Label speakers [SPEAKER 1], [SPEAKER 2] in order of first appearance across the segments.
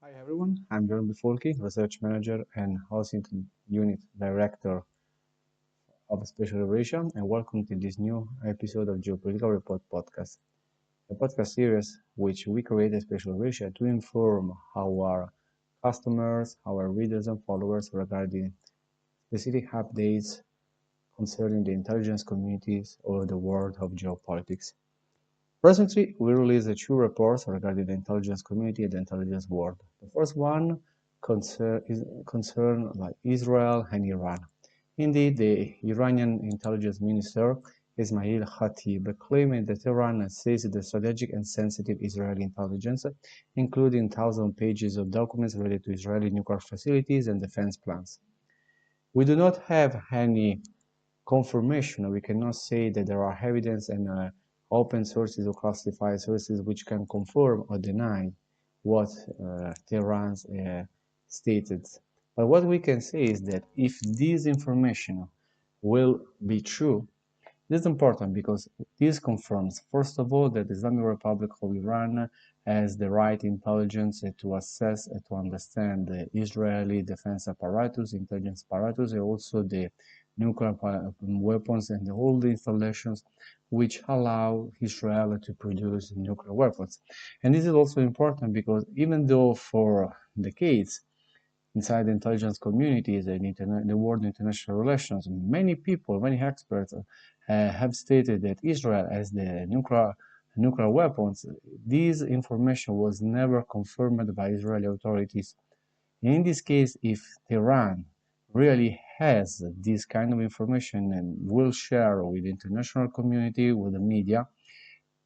[SPEAKER 1] Hi everyone, I'm John Bifolki, Research Manager and Housing Unit Director of SpecialEurasia, and welcome to this new episode of Geopolitical Report podcast, a podcast series which we create at SpecialEurasia to inform our customers, our readers and followers regarding specific updates concerning the intelligence communities or the world of geopolitics. Presently, we released two reports regarding the intelligence community and the intelligence world. The first one concern like Israel and Iran. Indeed, the Iranian intelligence minister Ismail Khatib claimed that Tehran seized the strategic and sensitive Israeli intelligence, including 1,000 pages of documents related to Israeli nuclear facilities and defense plans. We do not have any confirmation. We cannot say that there are evidence and open sources or classified sources which can confirm or deny what Tehran stated. But what we can say is that if this information will be true, this is important because this confirms, first of all, that the Islamic Republic of Iran has the right intelligence to assess and to understand the Israeli defense apparatus, intelligence apparatus, and also the nuclear weapons and all the installations which allow Israel to produce nuclear weapons. And this is also important because even though for decades inside the intelligence communities and the world international relations, many people, many experts have stated that Israel has the nuclear weapons. This information was never confirmed by Israeli authorities. In this case, if Tehran really has this kind of information and will share with the international community, with the media,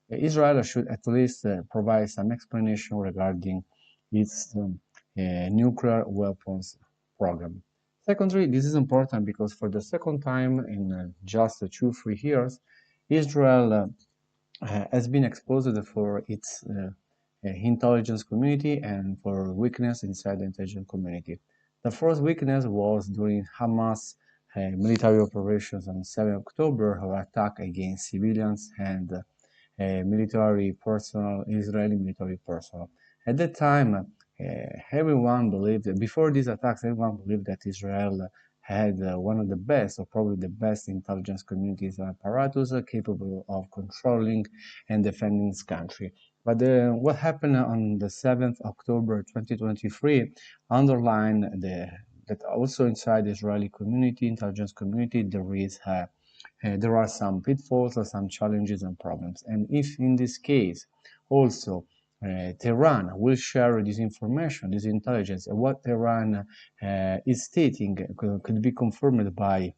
[SPEAKER 1] Israel should at least provide some explanation regarding its nuclear weapons program. Secondly, this is important because for the second time in just 2-3 years, Israel has been exposed for its intelligence community and for weakness inside the intelligence community. The first weakness was during Hamas military operations on 7 October, or attack against civilians and military personnel, Israeli military personnel. At that time, everyone believed, before these attacks, everyone believed that Israel had one of the best, or probably the best, intelligence communities and apparatus capable of controlling and defending its country. But what happened on the 7th October 2023 underlined that also inside the Israeli community, intelligence community, there are some pitfalls or some challenges and problems. And if in this case also Tehran will share this information, this intelligence, and what Tehran is stating could be confirmed by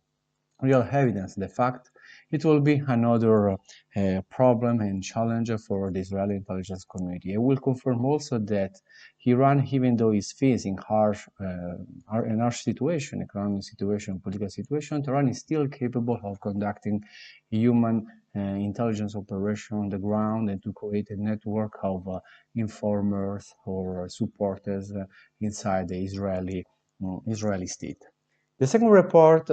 [SPEAKER 1] real evidence, the fact, it will be another problem and challenge for the Israeli intelligence community. It will confirm also that Iran, even though is facing an harsh situation, economic situation, political situation, Iran is still capable of conducting human intelligence operation on the ground and to create a network of informers or supporters inside the Israeli state. The second report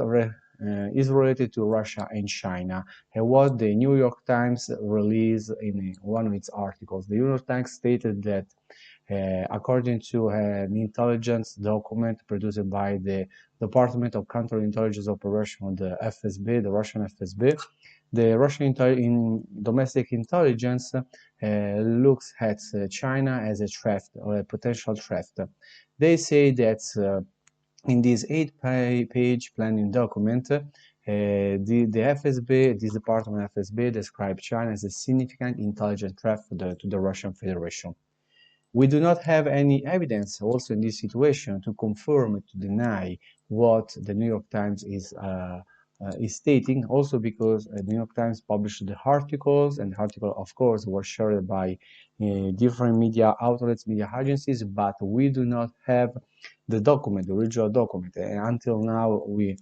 [SPEAKER 1] is related to Russia and China, and what the New York Times released in one of its articles. The New York Times stated that according to an intelligence document produced by the Department of Counterintelligence Operation, the FSB, the Russian FSB, the Russian domestic intelligence looks at China as a threat or a potential threat. They say that in this 8-page planning document, the FSB, this department FSB, described China as a significant intelligence threat to the Russian Federation. We do not have any evidence also in this situation to confirm, to deny what the New York Times is stating, also because the New York Times published the articles, and the article, of course, was shared by different media outlets, media agencies, but we do not have the document, the original document. And until now, we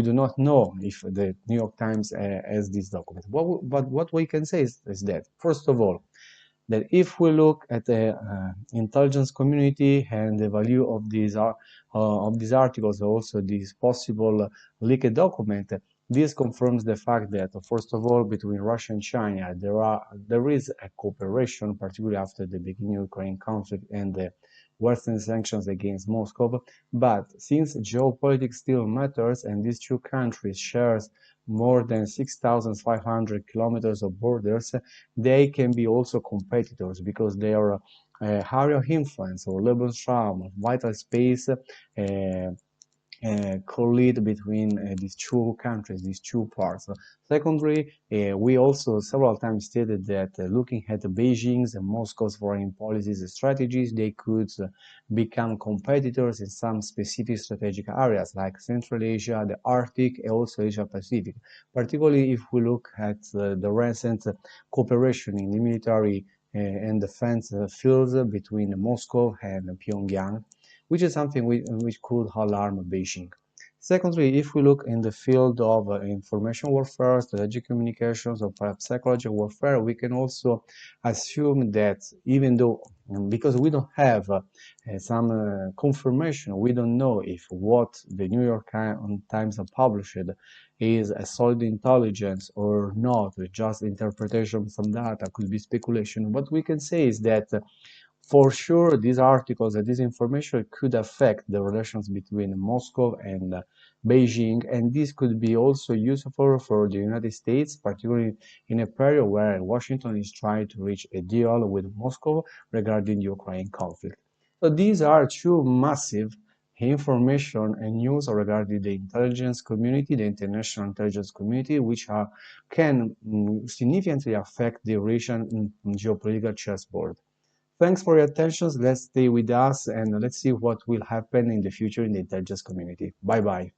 [SPEAKER 1] do not know if the New York Times has this document. But what we can say is that, first of all, that if we look at the intelligence community and the value of these articles, also this possible leaked document, This confirms the fact that, first of all, between Russia and China, there is a cooperation, particularly after the beginning of the Ukraine conflict and the Western sanctions against Moscow. But since geopolitics still matters, and these two countries shares more than 6,500 kilometers of borders, they can be also competitors because they are area of influence or Lebensraum, vital space, collide between these two countries, these two parts. Secondly, we also several times stated that looking at Beijing's and Moscow's foreign policies and strategies, they could become competitors in some specific strategic areas like Central Asia, the Arctic, and also Asia Pacific. Particularly if we look at the recent cooperation in the military and defense fields between Moscow and Pyongyang, which is something which could alarm Beijing. Secondly, if we look in the field of information warfare, strategic communications, or perhaps psychological warfare, we can also assume that even though, because we don't have some confirmation, we don't know if what the New York Times have published is a solid intelligence or not, just interpretation of some data, could be speculation. What we can say is that for sure, these articles and this information could affect the relations between Moscow and Beijing, and this could be also useful for the United States, particularly in a period where Washington is trying to reach a deal with Moscow regarding the Ukraine conflict. So these are two massive information and news regarding the intelligence community, the international intelligence community, which can significantly affect the Eurasian geopolitical chessboard. Thanks for your attention. Let's stay with us and let's see what will happen in the future in the intelligence community. Bye bye.